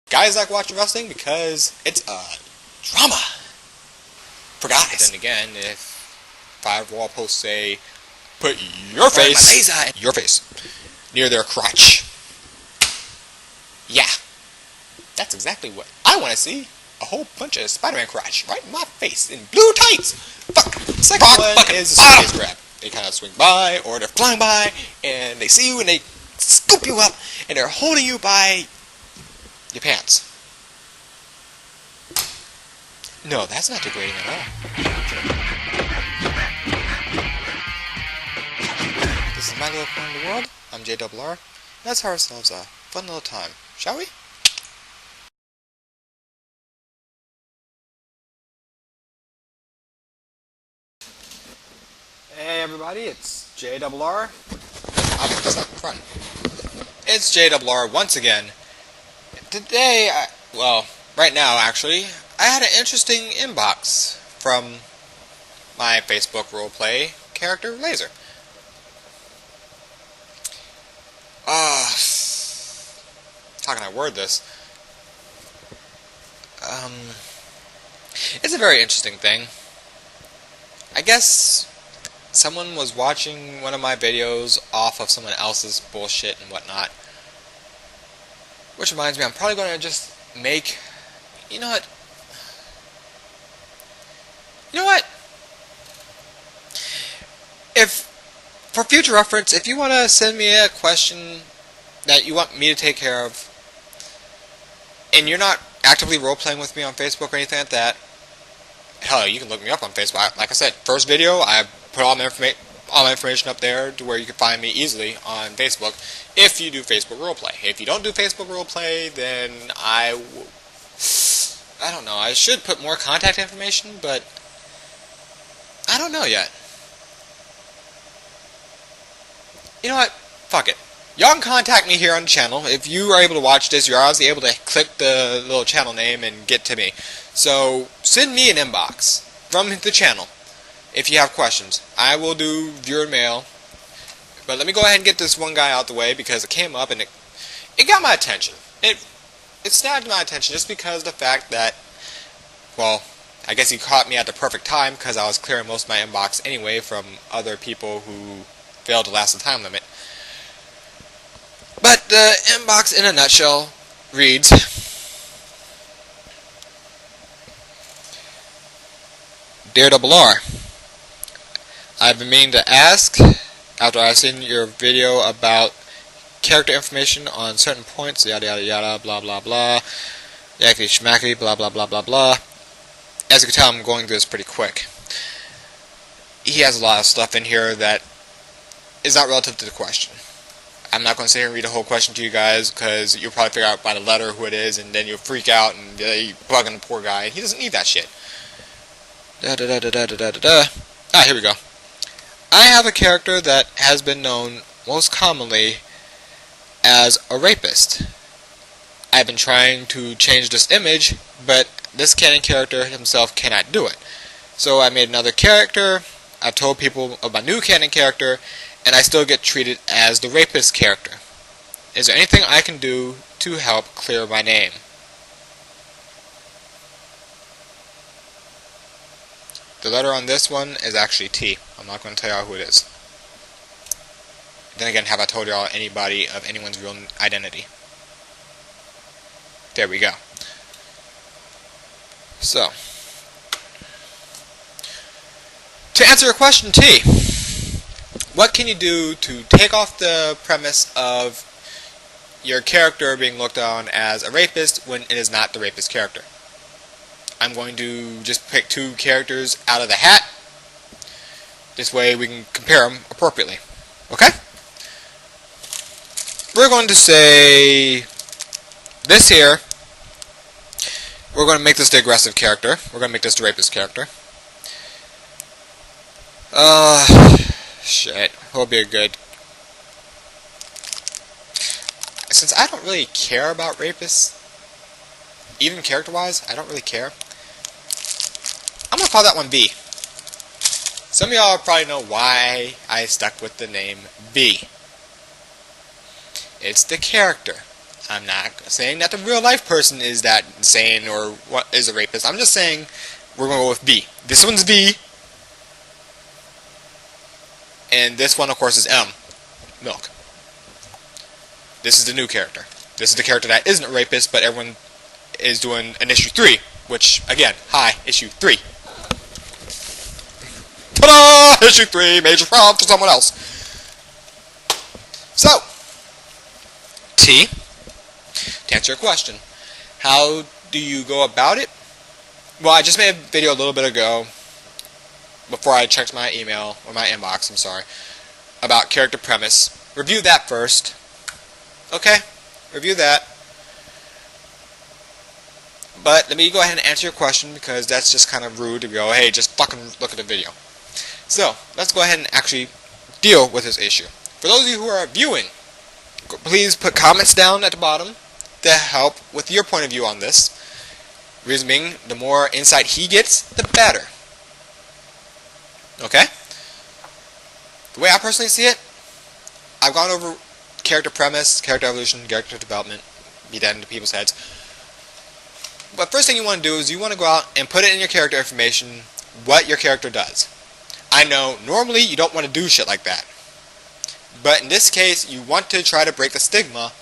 Guys like watching wrestling because it's a drama for guys. But then again, if 5 wall posts say, put your face near their crotch. Yeah, that's exactly what I want to see. A whole bunch of Spider-Man crotch right in my face in blue tights. Fuck. Second one is a space grab. They kind of swing by, or they're flying by, and they see you and they scoop you up, and they're holding you by your pants. No, that's not degrading at all. This is my little corner of the world. I'm JRR. Let's have ourselves a fun little time, shall we? Hey everybody, it's JRR. I'll put this up front. It's JRR once again. Today, right now actually, I had an interesting inbox from my Facebook roleplay character, Laser. How can I word this? It's a very interesting thing. I guess someone was watching one of my videos off of someone else's bullshit and whatnot. Which reminds me, I'm probably going to just make... You know what? For future reference, if you want to send me a question that you want me to take care of, and you're not actively role-playing with me on Facebook or anything like that, hell, you can look me up on Facebook. Like I said, first video, I put all my information up there to where you can find me easily on Facebook if you do Facebook roleplay. If you don't do Facebook roleplay, then I don't know. I should put more contact information, but I don't know yet. You know what? Fuck it. Y'all can contact me here on the channel. If you are able to watch this, you're obviously able to click the little channel name and get to me. So, send me an inbox from the channel if you have questions. I will do viewer mail. But let me go ahead and get this one guy out the way because it came up and it got my attention. It snagged my attention just because of the fact that, well, I guess he caught me at the perfect time because I was clearing most of my inbox anyway from other people who failed to last the time limit. But the inbox in a nutshell reads, JRR, I've been meaning to ask, after I've seen your video about character information on certain points, yada yada yada, blah blah blah, yakety schmackety, blah blah blah blah blah. As you can tell, I'm going through this pretty quick. He has a lot of stuff in here that is not relative to the question. I'm not going to sit here and read the whole question to you guys because you'll probably figure out by the letter who it is, and then you'll freak out and you're bugging the poor guy. He doesn't need that shit. Here we go. I have a character that has been known most commonly as a rapist. I've been trying to change this image, but this canon character himself cannot do it. So I made another character. I've told people of my new canon character, and I still get treated as the rapist character. Is there anything I can do to help clear my name? The letter on this one is actually T. I'm not going to tell y'all who it is. Then again, have I told y'all anybody of anyone's real identity? There we go. So, to answer your question, T, what can you do to take off the premise of your character being looked on as a rapist when it is not the rapist character? I'm going to just pick 2 characters out of the hat. This way we can compare them appropriately. Okay? We're going to say this here. We're going to make this the aggressive character. We're going to make this the rapist character. Shit. Who'll be a good... Since I don't really care about rapists, even character-wise, I don't really care. I'm going to call that one B. Some of y'all probably know why I stuck with the name B. It's the character. I'm not saying that the real life person is that insane or what is a rapist. I'm just saying we're going to go with B. This one's B. And this one, of course, is M. Milk. This is the new character. This is the character that isn't a rapist, but everyone is doing an issue 3. Which, again, hi, issue 3. Ta-da! Issue 3, major problem for someone else. So, T, to answer your question, how do you go about it? Well, I just made a video a little bit ago, before I checked my email, or my inbox, I'm sorry, about character premise. Review that first. Okay? Review that. But let me go ahead and answer your question, because that's just kind of rude to go, hey, just fucking look at the video. So, let's go ahead and actually deal with this issue. For those of you who are viewing, please put comments down at the bottom to help with your point of view on this. Reason being, the more insight he gets, the better. Okay? The way I personally see it, I've gone over character premise, character evolution, character development, beat that into people's heads. But first thing you want to do is you want to go out and put it in your character information what your character does. I know normally you don't want to do shit like that. But in this case, you want to try to break the stigma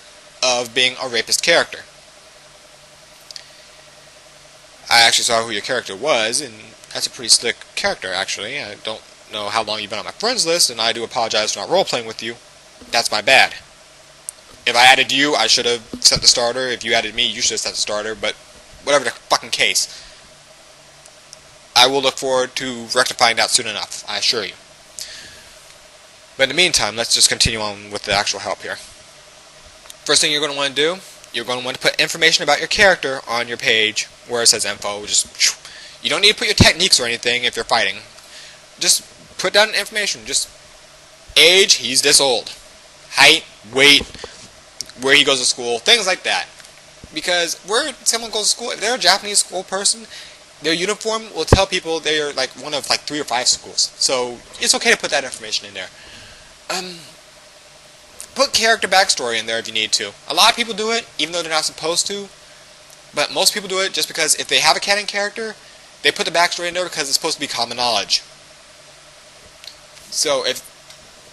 of being a rapist character. I actually saw who your character was, and that's a pretty slick character, actually. I don't know how long you've been on my friends list, and I do apologize for not role-playing with you. That's my bad. If I added you, I should have set the starter. If you added me, you should have set the starter, but whatever the fucking case. I will look forward to rectifying that soon enough, I assure you. But in the meantime, let's just continue on with the actual help here. First thing you're going to want to do, you're going to want to put information about your character on your page where it says info. Just, you don't need to put your techniques or anything if you're fighting. Just put down information. Just age, he's this old. Height, weight, where he goes to school, things like that. Because where someone goes to school, if they're a Japanese school person, their uniform will tell people they're like one of like 3 or 5 schools. So it's okay to put that information in there. Put character backstory in there if you need to. A lot of people do it, even though they're not supposed to. But most people do it just because if they have a canon character, they put the backstory in there because it's supposed to be common knowledge. So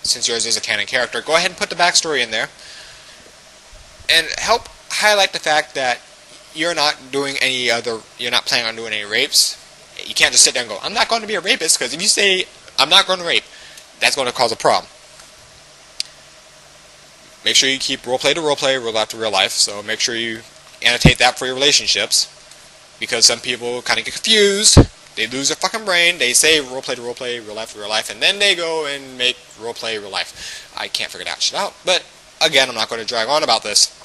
since yours is a canon character, go ahead and put the backstory in there. And help highlight the fact that you're not planning on doing any rapes. You can't just sit there and go, I'm not going to be a rapist, because if you say, I'm not going to rape, that's going to cause a problem. Make sure you keep roleplay to roleplay, real life to real life, so make sure you annotate that for your relationships, because some people kind of get confused, they lose their fucking brain, they say roleplay to roleplay, real life to real life, and then they go and make roleplay real life. I can't figure that shit out, but again, I'm not going to drag on about this.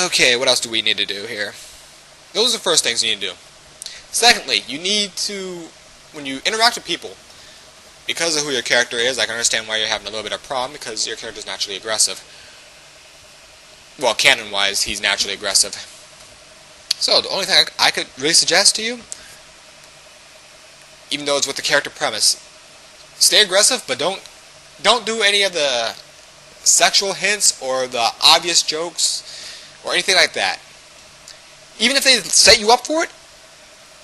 Okay, what else do we need to do here? Those are the first things you need to do. Secondly, you need to, when you interact with people, because of who your character is, I can understand why you're having a little bit of a problem, because your character is naturally aggressive. Well, canon-wise, he's naturally aggressive. So, the only thing I could really suggest to you, even though it's with the character premise, stay aggressive, but don't do any of the sexual hints or the obvious jokes or anything like that. Even if they set you up for it,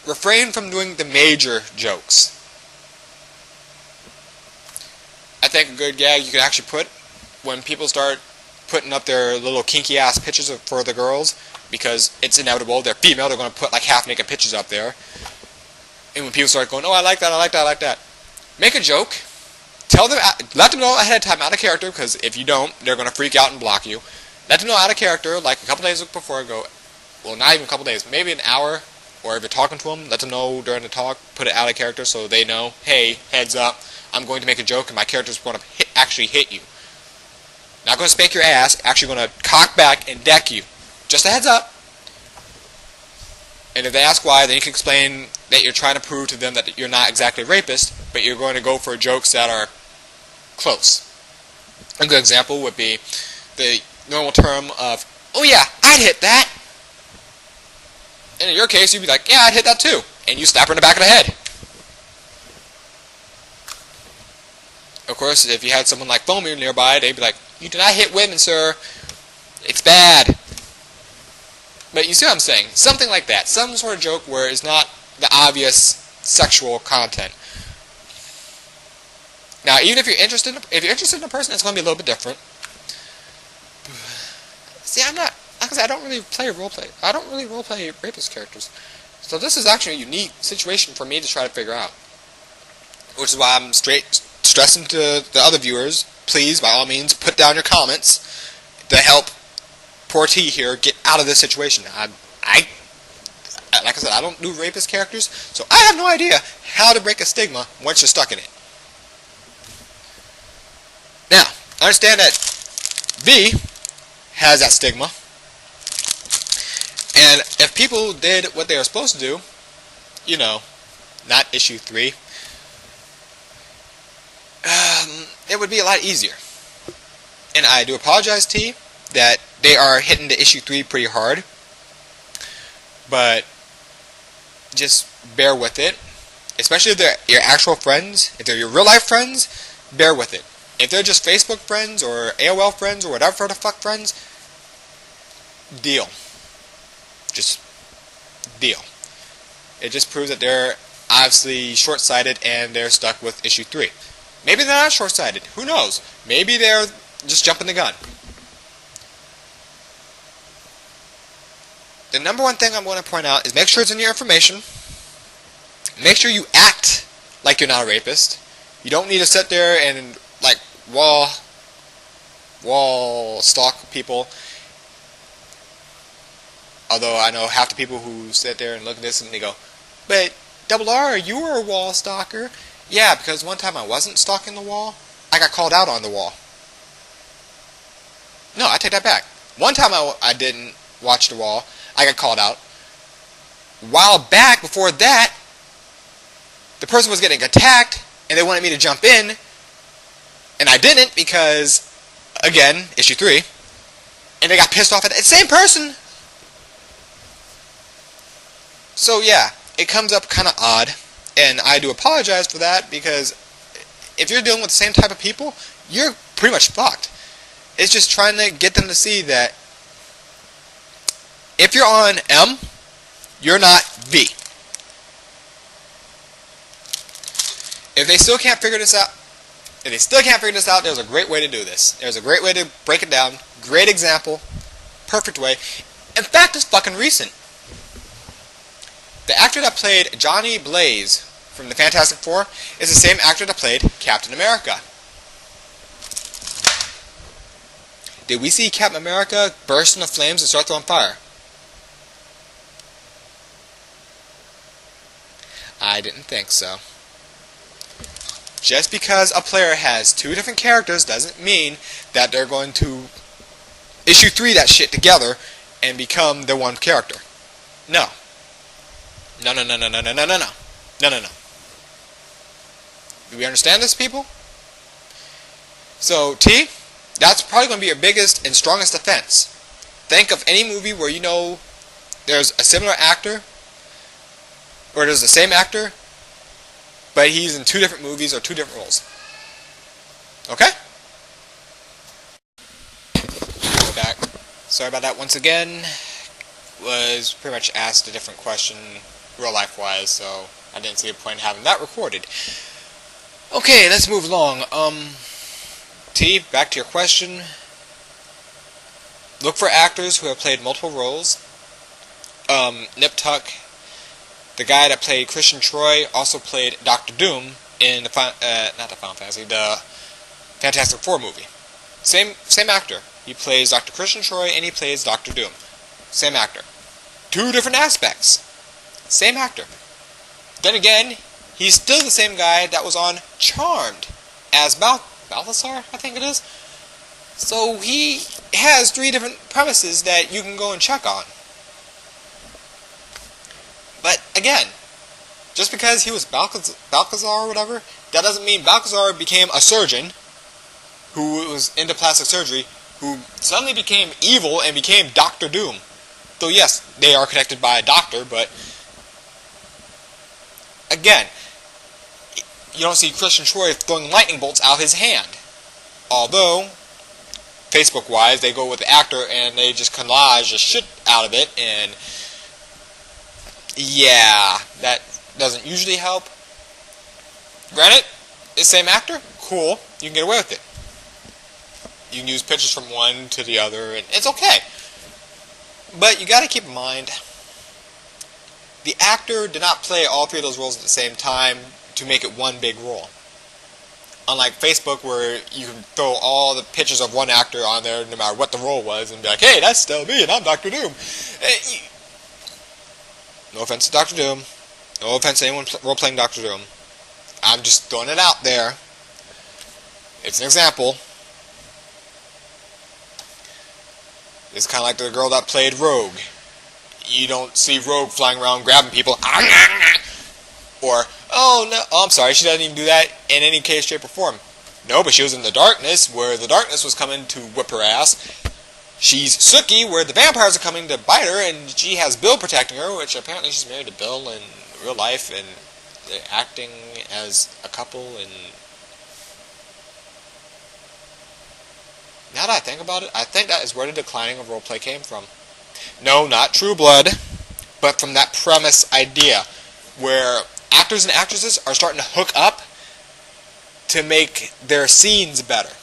refrain from doing the major jokes. I think a good gag you could actually put when people start putting up their little kinky ass pictures for the girls, because it's inevitable, they're female, they're going to put like half naked pictures up there. And when people start going, oh, I like that, I like that, I like that, make a joke. Tell them, let them know ahead of time out of character, because if you don't, they're going to freak out and block you. Let them know out of character, like a couple days before, go, well, not even a couple days, maybe an hour, or if you're talking to them, let them know during the talk, put it out of character so they know, hey, heads up, I'm going to make a joke and my character's going to actually hit you. Not going to spank your ass, actually going to cock back and deck you. Just a heads up. And if they ask why, then you can explain that you're trying to prove to them that you're not exactly a rapist, but you're going to go for jokes that are close. A good example would be the normal term of, oh yeah, I'd hit that. And in your case, you'd be like, yeah, I'd hit that too. And you slap her in the back of the head. Of course, if you had someone like Foamy nearby, they'd be like, you do not hit women, sir. It's bad. But you see what I'm saying? Something like that. Some sort of joke where it's not the obvious sexual content. Now, even if you're interested in a person, it's going to be a little bit different. See, I'm not, like I said, I don't really play roleplay. I don't really roleplay rapist characters. So this is actually a unique situation for me to try to figure out. Which is why I'm stressing to the other viewers, please, by all means, put down your comments to help poor T here get out of this situation. Like I said, I don't do rapist characters, so I have no idea how to break a stigma once you're stuck in it. Now, I understand that V has that stigma, and if people did what they were supposed to do, you know, not issue 3, it would be a lot easier. And I do apologize, T, that they are hitting the issue 3 pretty hard, but just bear with it. Especially if they're your actual friends, if they're your real life friends, bear with it. If they're just Facebook friends or AOL friends or whatever the fuck friends, deal. Just deal. It just proves that they're obviously short-sighted and they're stuck with issue 3. Maybe they're not short-sighted. Who knows? Maybe they're just jumping the gun. The number one thing I'm going to point out is make sure it's in your information. Make sure you act like you're not a rapist. You don't need to sit there and like wall stalk people. Although I know half the people who sit there and look at this and they go, but Double R, you were a wall stalker. Yeah, because one time I wasn't stalking the wall. I got called out on the wall. No, I take that back. One time I didn't watch the wall. I got called out. While back before that, the person was getting attacked and they wanted me to jump in. And I didn't because, again, issue 3. And they got pissed off at the same person. So yeah, it comes up kind of odd. And I do apologize for that because if you're dealing with the same type of people, you're pretty much fucked. It's just trying to get them to see that if you're on M, you're not V. If they still can't figure this out, there's a great way to do this. There's a great way to break it down. Great example. Perfect way. In fact, it's fucking recent. The actor that played Johnny Blaze from the Fantastic Four is the same actor that played Captain America. Did we see Captain America burst into flames and start throwing fire? I didn't think so. Just because a player has 2 different characters doesn't mean that they're going to issue 3 that shit together and become the one character. No. No. Do we understand this, people? So, T, that's probably going to be your biggest and strongest defense. Think of any movie where you know there's a similar actor, or there's the same actor, but he's in 2 different movies or 2 different roles. Okay? Go back. Sorry about that once again. Was pretty much asked a different question, real life wise, so I didn't see a point in having that recorded. Okay, let's move along. T, back to your question. Look for actors who have played multiple roles. Nip Tuck, the guy that played Christian Troy, also played Dr. Doom in the the Fantastic Four movie. Same actor. He plays Dr. Christian Troy and he plays Dr. Doom. Same actor. 2 different aspects. Same actor. Then again, he's still the same guy that was on Charmed as Balthazar, I think it is. So he has 3 different premises that you can go and check on. But again, just because he was Balthazar or whatever, that doesn't mean Balthazar became a surgeon who was into plastic surgery, who suddenly became evil and became Dr. Doom. Though yes, they are connected by a doctor, but again, you don't see Christian Troy throwing lightning bolts out of his hand. Although, Facebook-wise, they go with the actor and they just collage the shit out of it, and yeah, that doesn't usually help. Granted, it's the same actor, cool, you can get away with it. You can use pictures from one to the other, and it's okay. But you gotta keep in mind, the actor did not play all three of those roles at the same time to make it one big role. Unlike Facebook, where you can throw all the pictures of one actor on there, no matter what the role was, and be like, hey, that's still me, and I'm Dr. Doom. No offense to Dr. Doom. No offense to anyone role-playing Dr. Doom. I'm just throwing it out there. It's an example. It's kind of like the girl that played Rogue. You don't see Rogue flying around grabbing people. Or, oh, no, oh, I'm sorry, she doesn't even do that in any case, shape, or form. No, but she was in the darkness, where the darkness was coming to whip her ass. She's Sookie, where the vampires are coming to bite her, and she has Bill protecting her, which apparently she's married to Bill in real life, and they're acting as a couple, and now that I think about it, I think that is where the declining of roleplay came from. No, not True Blood, but from that premise idea, where actors and actresses are starting to hook up to make their scenes better.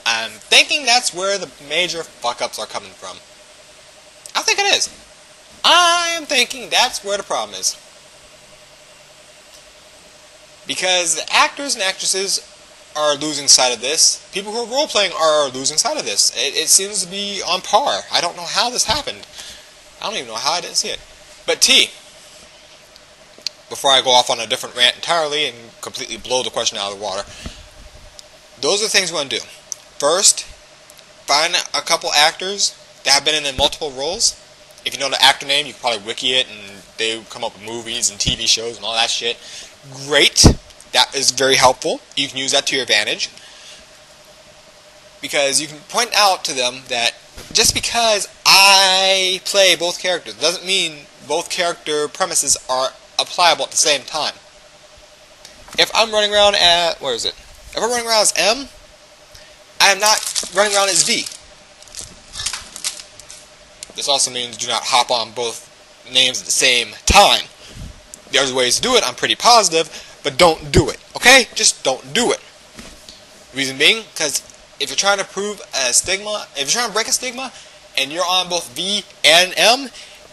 I'm thinking that's where the major fuck-ups are coming from. I think it is. I am thinking that's where the problem is. Because the actors and actresses are losing sight of this. People who are role-playing are losing sight of this. It seems to be on par. I don't know how this happened. I don't even know how I didn't see it. But T, before I go off on a different rant entirely and completely blow the question out of the water, those are the things we want to do. First, find a couple actors that have been in multiple roles. If you know the actor name, you can probably wiki it, and they come up with movies and TV shows and all that shit. Great. That is very helpful. You can use that to your advantage. Because you can point out to them that just because I play both characters doesn't mean both character premises are applicable at the same time. If I'm running around at, where is it? If I'm running around as M, I am not running around as V. This also means do not hop on both names at the same time. There's ways to do it, I'm pretty positive, but don't do it, okay? Just don't do it. Reason being, because if you're trying to prove a stigma, if you're trying to break a stigma, and you're on both V and M,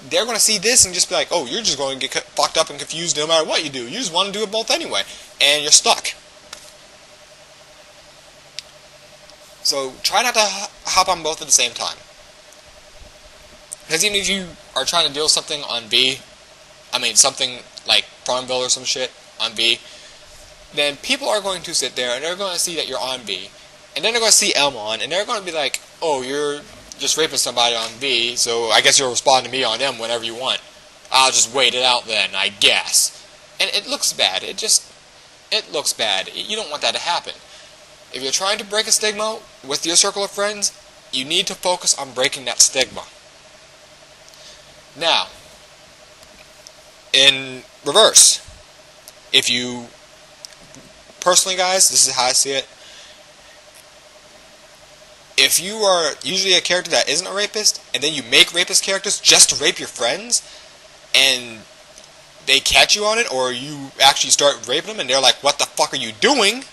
they're going to see this and just be like, oh, you're just going to get fucked up and confused no matter what you do. You just want to do it both anyway, and you're stuck. So try not to hop on both at the same time. Because even if you are trying to deal with something on V, something like Farmville or some shit on V, then people are going to sit there and they're going to see that you're on V. And then they're going to see M on, and they're going to be like, oh, you're just raping somebody on V, so I guess you'll respond to me on M whenever you want. I'll just wait it out then, I guess. And it looks bad. It looks bad. You don't want that to happen. If you're trying to break a stigma with your circle of friends, you need to focus on breaking that stigma. Now, in reverse, if you, personally guys, this is how I see it, if you are usually a character that isn't a rapist, and then you make rapist characters just to rape your friends, and they catch you on it, or you actually start raping them, and they're like, what the fuck are you doing?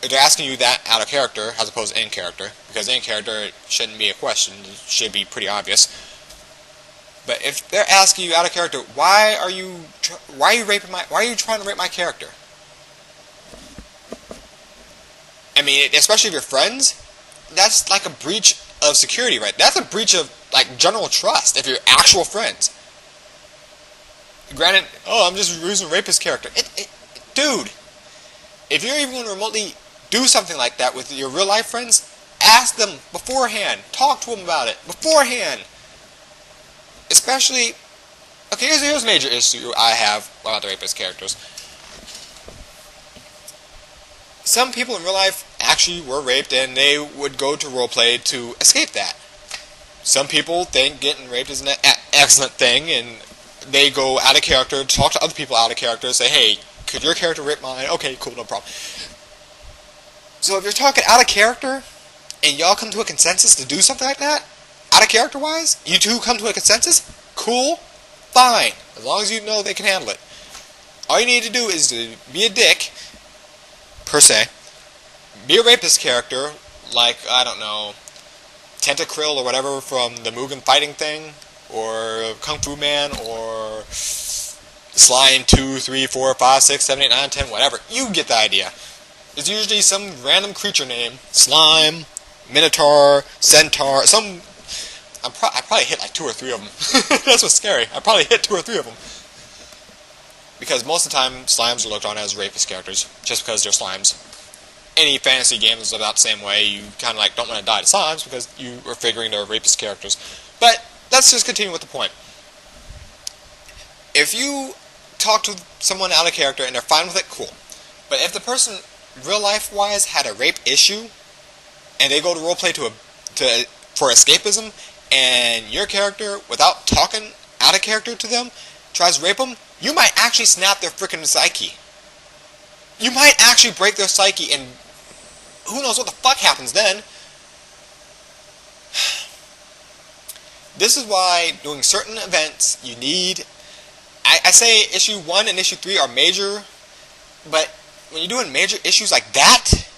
They're asking you that out of character, as opposed to in character, because in character, it shouldn't be a question, it should be pretty obvious. But if they're asking you out of character, why are you trying to rape my character? Especially if you're friends, that's like a breach of security, right? That's a breach of, like, general trust if you're actual friends. Granted, oh, I'm just using a rapist character. Dude, if you're even going to remotely do something like that with your real life friends, ask them beforehand. Talk to them about it beforehand. Especially, okay, here's a major issue I have about the rapist characters. Some people in real life actually were raped, and they would go to roleplay to escape that. Some people think getting raped is an excellent thing, and they go out of character, talk to other people out of character, say, hey, could your character rape mine? Okay, cool, no problem. So if you're talking out of character, and y'all come to a consensus to do something like that, out of character wise, you two come to a consensus, cool, fine, as long as you know they can handle it. All you need to do is to be a dick, per se, be a rapist character, like, I don't know, Tentacryl or whatever from the Mugen fighting thing, or Kung Fu Man, or Slime 2, 3, 4, 5, 6, 7, 8, 9, 10, whatever. You get the idea. It's usually some random creature name. Slime, Minotaur, Centaur, some... I probably hit like 2 or 3 of them. That's what's scary. I probably hit 2 or 3 of them. Because most of the time, slimes are looked on as rapist characters, just because they're slimes. Any fantasy game is about the same way. You kind of like don't want to die to slimes because you are figuring they're rapist characters. But let's just continue with the point. If you talk to someone out of character and they're fine with it, cool. But if the person, real life wise, had a rape issue, and they go to roleplay for escapism, and your character, without talking out of character to them, tries to rape them, you might actually snap their freaking psyche. You might actually break their psyche, and who knows what the fuck happens then. This is why doing certain events, you need... I say issue 1 and issue 3 are major, but when you're doing major issues like that,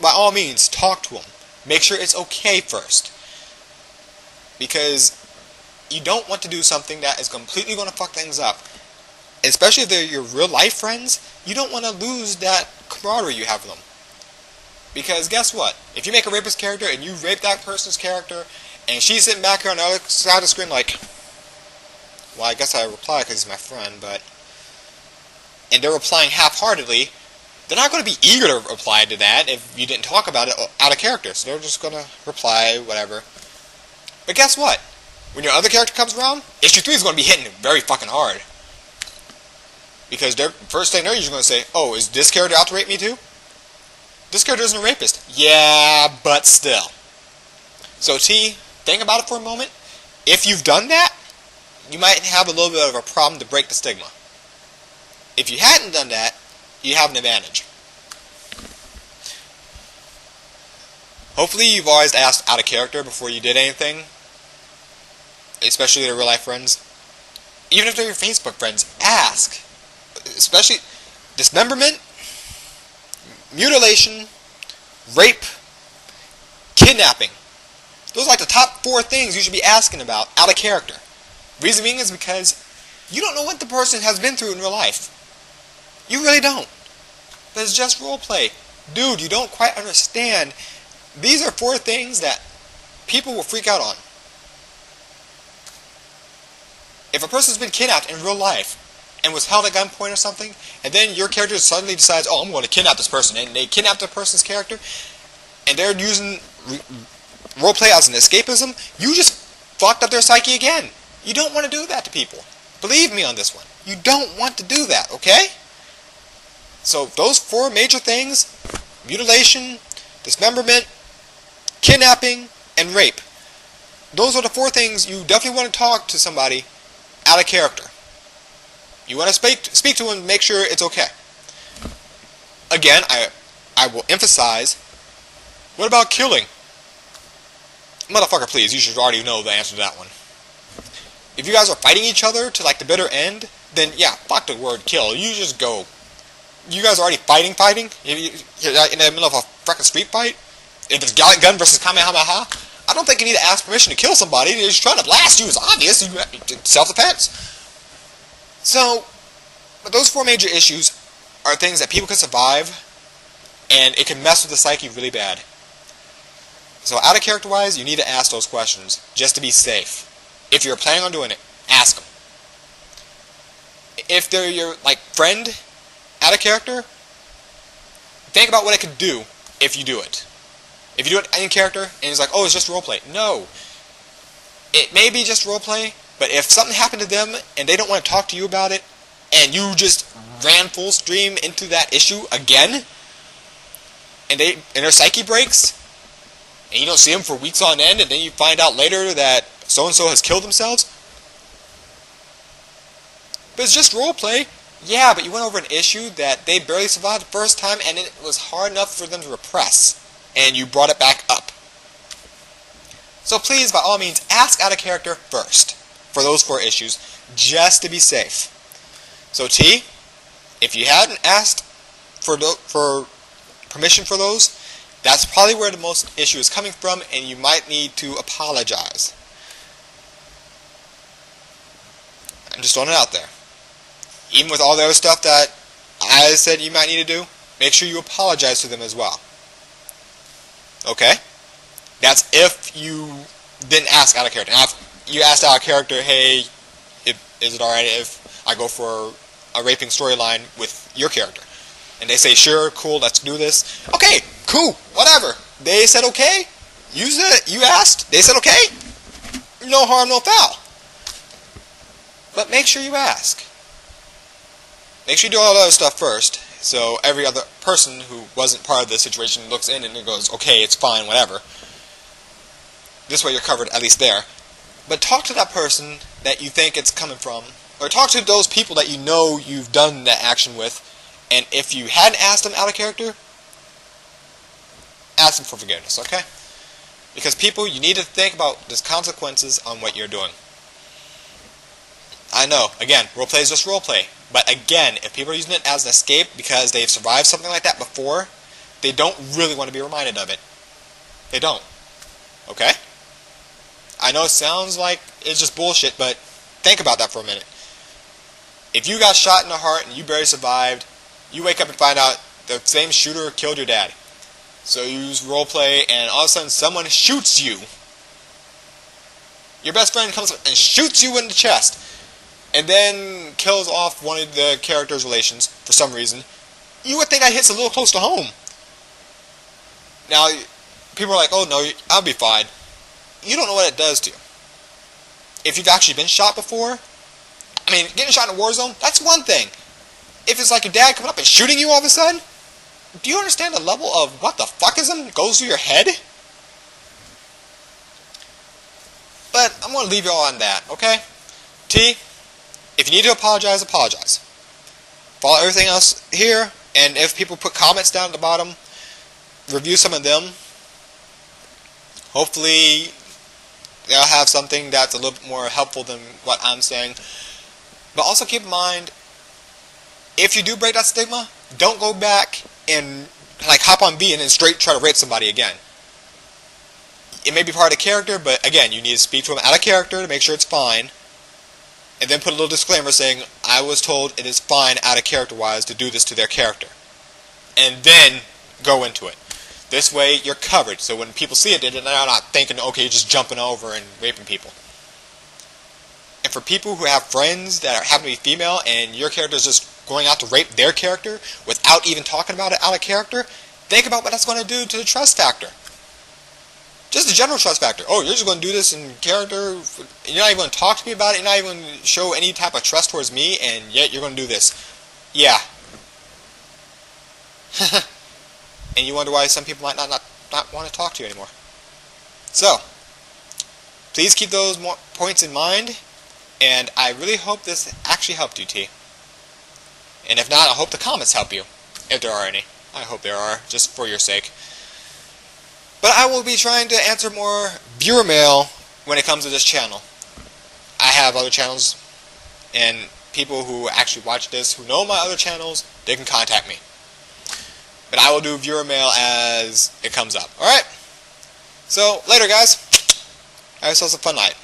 by all means, talk to them. Make sure it's okay first. Because you don't want to do something that is completely going to fuck things up. Especially if they're your real life friends, you don't want to lose that camaraderie you have with them. Because guess what? If you make a rapist character and you rape that person's character, and she's sitting back here on the other side of the screen like, well, I guess I reply because he's my friend, but... And they're replying half-heartedly, they're not going to be eager to reply to that if you didn't talk about it out of character. So they're just going to reply, whatever. But guess what? When your other character comes around, issue 3 is going to be hitting very fucking hard. Because their first thing they're usually going to say, oh, is this character out to rape me too? This character isn't a rapist. Yeah, but still. So T, think about it for a moment. If you've done that, you might have a little bit of a problem to break the stigma. If you hadn't done that, you have an advantage. Hopefully you've always asked out of character before you did anything. Especially their real life friends. Even if they're your Facebook friends, ask. Especially dismemberment, mutilation, rape, kidnapping. Those are like the top 4 things you should be asking about out of character. Reason being is because you don't know what the person has been through in real life. You really don't. But it's just roleplay. Dude, you don't quite understand. These are 4 things that people will freak out on. If a person's been kidnapped in real life and was held at gunpoint or something, and then your character suddenly decides, oh, I'm going to kidnap this person, and they kidnap the person's character, and they're using roleplay as an escapism, you just fucked up their psyche again. You don't want to do that to people. Believe me on this one. You don't want to do that, okay? So those 4 major things, mutilation, dismemberment, kidnapping, and rape. Those are the 4 things you definitely want to talk to somebody out of character. You want to speak to them and make sure it's okay. Again, I will emphasize, what about killing? Motherfucker, please, you should already know the answer to that one. If you guys are fighting each other to like the bitter end, then yeah, fuck the word kill. You just go. You guys are already fighting? If you're in the middle of a fucking street fight? If it's gun versus Kamehameha? I don't think you need to ask permission to kill somebody. They're just trying to blast you. It's obvious. Self-defense. So, but those 4 major issues are things that people can survive, and it can mess with the psyche really bad. So out of character-wise, you need to ask those questions, just to be safe. If you're planning on doing it, ask them. If they're your, like, friend out of character, think about what it could do if you do it. If you do it in character, and it's like, oh, it's just roleplay. No. It may be just roleplay, but if something happened to them, and they don't want to talk to you about it, and you just ran full stream into that issue again, and their psyche breaks, and you don't see them for weeks on end, and then you find out later that so-and-so has killed themselves, but it's just roleplay. Yeah, but you went over an issue that they barely survived the first time, and it was hard enough for them to repress, and you brought it back up. So please, by all means, ask out of character first for those 4 issues, just to be safe. So T, if you hadn't asked for permission for those, that's probably where the most issue is coming from, and you might need to apologize. I'm just throwing it out there. Even with all the other stuff that I said you might need to do, make sure you apologize to them as well. Okay? That's if you didn't ask out of character. Now, if you asked out of character, hey, is it alright if I go for a raping storyline with your character? And they say, sure, cool, let's do this. Okay, cool, whatever. They said okay. You asked. They said okay. No harm, no foul. But make sure you ask. Make sure you do all the other stuff first, so every other person who wasn't part of the situation looks in and it goes, okay, it's fine, whatever. This way you're covered, at least there. But talk to that person that you think it's coming from, or talk to those people that you know you've done that action with, and if you hadn't asked them out of character, ask them for forgiveness, okay? Because people, you need to think about the consequences on what you're doing. I know, again, roleplay is just roleplay. But again, if people are using it as an escape because they've survived something like that before, they don't really want to be reminded of it. They don't. Okay? I know it sounds like it's just bullshit, but think about that for a minute. If you got shot in the heart and you barely survived, you wake up and find out the same shooter killed your dad. So you use roleplay and all of a sudden someone shoots you. Your best friend comes up and shoots you in the chest. And then kills off one of the character's relations for some reason. You would think that hits a little close to home. Now, people are like, oh no, I'll be fine. You don't know what it does to you. If you've actually been shot before, I mean, getting shot in a war zone, that's one thing. If it's like your dad coming up and shooting you all of a sudden, do you understand the level of what the fuckism goes through your head? But I'm going to leave you all on that, okay? T, if you need to apologize, apologize. Follow everything else here, and if people put comments down at the bottom, review some of them. Hopefully, they'll have something that's a little bit more helpful than what I'm saying. But also keep in mind, if you do break that stigma, don't go back and like hop on B and then straight try to rape somebody again. It may be part of the character, but again, you need to speak to them out of character to make sure it's fine. And then put a little disclaimer saying, I was told it is fine out of character-wise to do this to their character. And then go into it. This way, you're covered. So when people see it, they're not thinking, okay, you're just jumping over and raping people. And for people who have friends that happen to be female and your character is just going out to rape their character without even talking about it out of character, think about what that's going to do to the trust factor. Just the general trust factor. Oh, you're just going to do this in character. You're not even going to talk to me about it. You're not even going to show any type of trust towards me, and yet you're going to do this. Yeah. And you wonder why some people might not want to talk to you anymore. So, please keep those points in mind, and I really hope this actually helped you, T. And if not, I hope the comments help you, if there are any. I hope there are, just for your sake. But I will be trying to answer more viewer mail when it comes to this channel. I have other channels, and people who actually watch this, who know my other channels, they can contact me. But I will do viewer mail as it comes up. Alright? So, later guys. Have yourselves a fun night.